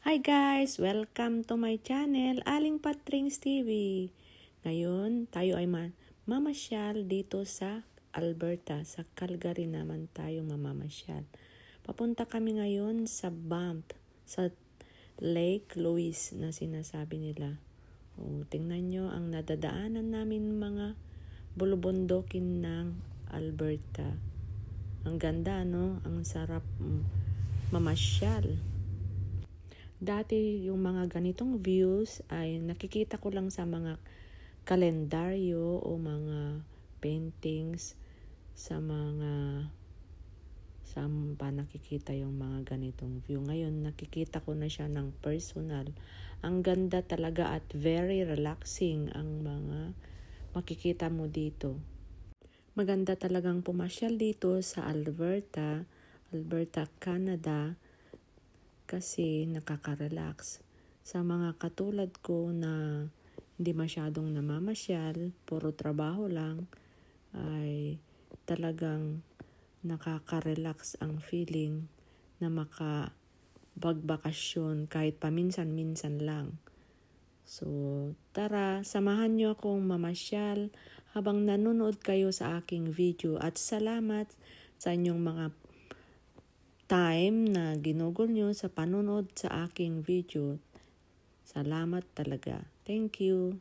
Hi guys! Welcome to my channel, Aling Patrings TV. Ngayon, tayo ay mamasyal dito sa Alberta. Sa Calgary naman tayo mamamasyal. Papunta kami ngayon sa Banff, sa Lake Louise na sinasabi nila. Tingnan nyo ang nadadaanan namin mga bulubundukin ng Alberta. Ang ganda, no? Ang sarap mamasyal. Dati yung mga ganitong views ay nakikita ko lang sa mga kalendaryo o mga paintings saan pa nakikita yung mga ganitong view. Ngayon nakikita ko na siya ng personal. Ang ganda talaga at very relaxing ang mga makikita mo dito. Maganda talagang pumasyal dito sa Alberta, Canada. Kasi nakaka-relax. Sa mga katulad ko na hindi masyadong namamasyal, puro trabaho lang, ay talagang nakaka-relax ang feeling na makabagbakasyon kahit paminsan-minsan lang. So, tara, samahan nyo akong mamasyal habang nanonood kayo sa aking video at salamat sa inyong mga time na ginugol nyo sa panonood sa aking video. Salamat talaga. Thank you.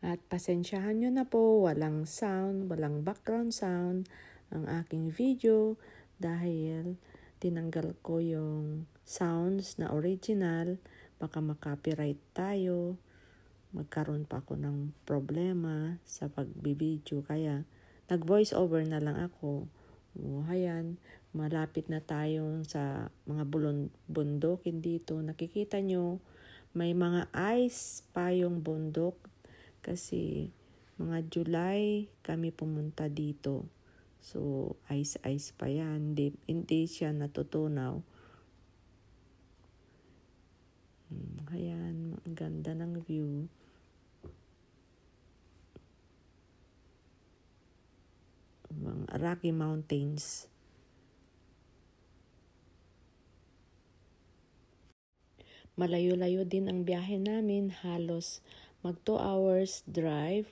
At pasensyahan nyo na po, walang sound, walang background sound ang aking video dahil tinanggal ko yung sounds na original. Baka makopyright tayo. Magkaroon pa ako ng problema sa pagbibideo. Kaya nag-voice over na lang ako. Ayan, malapit na tayo sa mga bundokin dito. Nakikita nyo, may mga ice pa yung bundok kasi mga July kami pumunta dito. So, ice pa yan. Hindi siya natutunaw. Ayan, ang ganda ng view. Mga Rocky Mountains. Malayo-layo din ang biyahe namin, halos mag 2 hours drive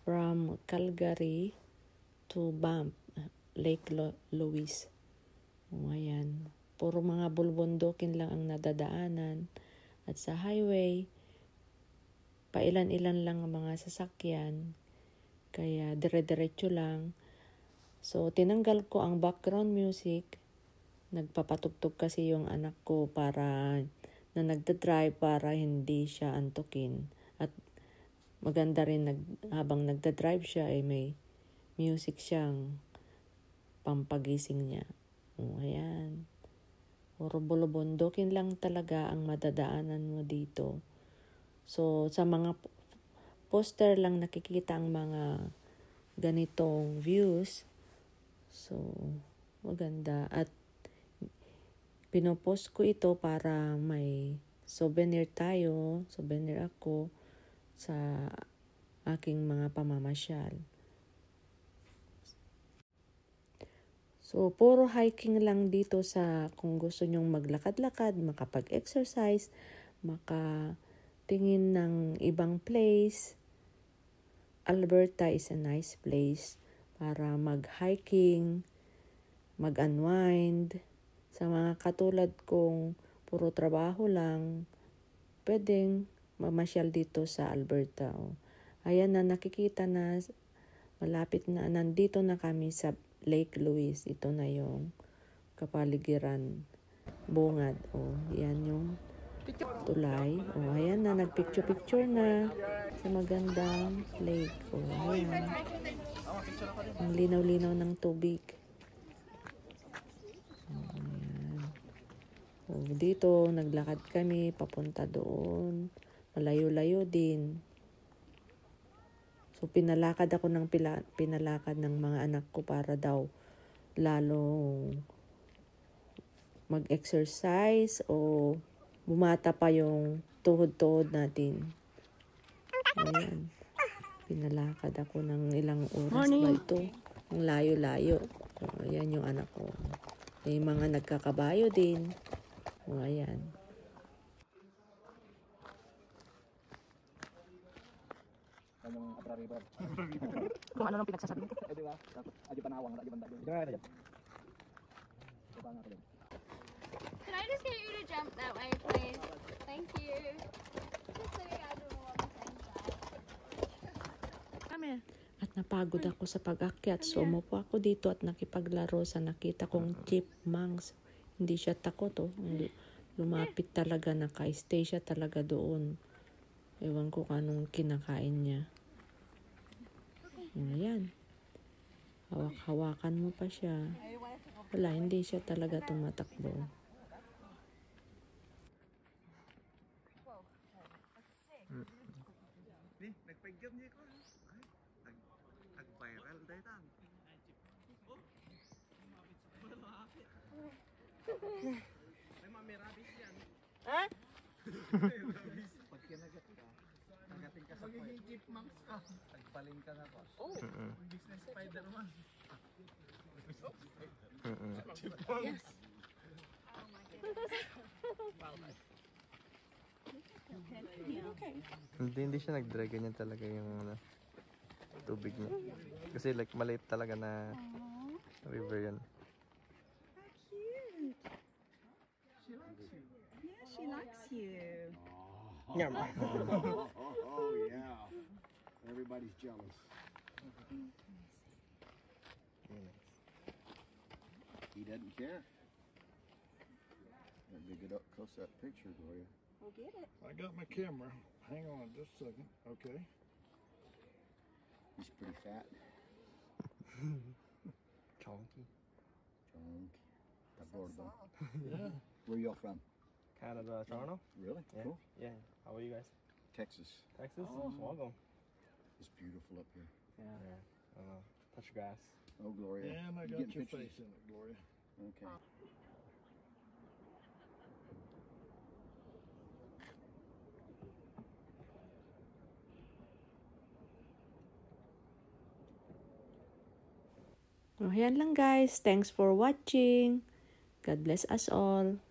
from Calgary to Banff, Lake Louise. Ayan, puro mga bulbundukin lang ang nadadaanan at sa highway, pailan-ilan lang ang mga sasakyan, kaya dire-diretso lang. So, tinanggal ko ang background music. Nagpapatugtog kasi yung anak ko na nagdadrive para hindi siya antukin. At maganda rin habang nagdadrive siya ay may music siyang pampagising niya. Ayan. Puro bulubundukin lang talaga ang madadaanan mo dito. So, sa mga poster lang nakikita ang mga ganitong views. So, maganda. At pinopost ko ito para may souvenir ako sa aking mga pamamasyal. So, puro hiking lang dito kung gusto nyong maglakad-lakad, makapag-exercise, makatingin ng ibang place. Alberta is a nice place para mag-hiking, mag-unwind. Sa mga katulad kong puro trabaho lang, pwedeng mamasyal dito sa Alberta. Ayan na, nakikita na, malapit na, nandito na kami sa Lake Louise. Ito na yung kapaligiran, bungad. Yan yung tulay. Ayan na, nagpicture-picture na sa magandang lake. Ayan. Ang linaw-linaw ng tubig. Dito, naglakad kami, papunta doon. Malayo-layo din. So, pinalakad ng mga anak ko para daw lalo mag-exercise o bumata pa yung tuhod-tuhod natin. Ayan. Pinalakad ako ng ilang oras ba ito. Ang layo-layo. Ayan yung anak ko. May mga nagkakabayo din. Ayan. River. Kung ano nang pinagsasabi mo. Eh, di ba? Dapat, adi panawang, adi banda doon. Diba, adi. Diba nga ko doon. Can I just get you to jump that way, please? Thank you. Just so you guys are all on the same side. Come here. At napagod ako sa pag-akyat. So, umupo ako dito at nakipaglaro sa nakita kong chipmunks. Hindi siya takot, oh. Lumapit talaga, naka-stay siya talaga doon. Ewan ko kung anong kinakain niya. Ayan. Hawak-hawakan mo pa siya. Wala, hindi siya talaga tumatakbo. Nih, nagpag-jump niya ko. Nag-viral dahil tang. May mga rabies yan. Ha? Rabies. Pag kinagat ka, nagating ka sa magiging chipmunks ka. Nagpaling ka na po. Oh. Business Spider-Man. Yes. Hindi siya nag-dry, ganyan talaga yung tubig niya. Kasi like maliit talaga na river yan. She likes you. Yeah. Oh yeah. Everybody's jealous. He doesn't care. Let me get up close that picture, Gloria. We'll get it. I got my camera. Hang on just a second. Okay. He's pretty fat. Chonky. Chunk. Gordo. Yeah. Where y'all from? Canada, Toronto? Really? Yeah. Cool. Yeah. How are you guys? Texas. Texas? Welcome. It's beautiful up here. Yeah. I don't know. Touch grass. Oh, Gloria. And I You got getting your pictures? face in it, Gloria. Okay. Oh, yan lang guys. Thanks for watching. God bless us all.